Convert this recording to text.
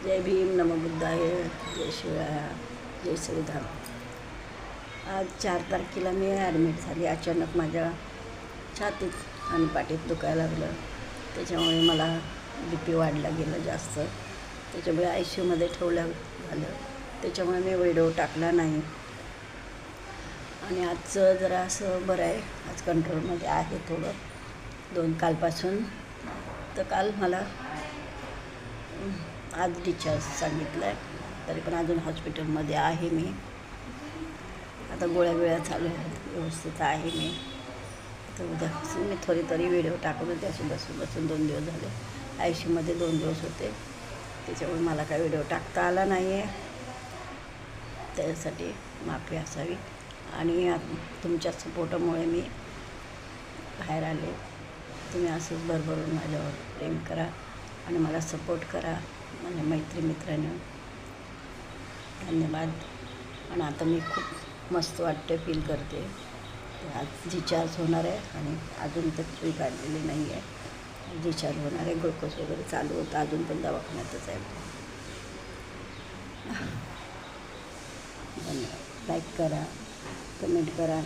जय भीम, नमो बुद्धाय, जय शिवराया, जय श्रीधाम. आज 4 तारखेला मी ॲडमिट झाली. अचानक माझ्या छातीत आणि पाठीत दुखायला लागलं. त्याच्यामुळे मला BP वाढला गेला जास्त. त्याच्यामुळे ICUमध्ये ठेवलं झालं. त्याच्यामुळे मी व्हिडिओ टाकला नाही. आणि आजचं जरा असं बरं आहे, आज कंट्रोलमध्ये आहे थोडं कालपासून. तर काल मला आज डिस्चार्ज सांगितलं आहे. तरी पण अजून हॉस्पिटलमध्ये आहे मी. आता गोळ्या चालू आहेत, व्यवस्थित आहे मी. तर उद्यापासून मी थोडी तरी व्हिडिओ टाकत होते. असे बसून 2 दिवस झाले. ICUमध्ये 2 दिवस होते. त्याच्यामुळे मला काही व्हिडिओ टाकता आला नाही आहे. त्यासाठी माफी असावी. आणि तुमच्या सपोर्टामुळे मी बाहेर आले. तुम्ही असंच भरभरून माझ्यावर प्रेम करा आणि मला सपोर्ट करा, माझ्या मित्रांनो. धन्यवाद. आणि आता मी खूप मस्त वाटते, फील करते. आज डिस्चार्ज होणार आहे आणि अजून तर सुई काढलेली नाही आहे. डिस्चार्ज होणार आहे. ग्लुकोज वगैरे चालू होतं. अजून पण दवाखान्यातच आहे. धन्यवाद. लाईक करा, कमेंट करा.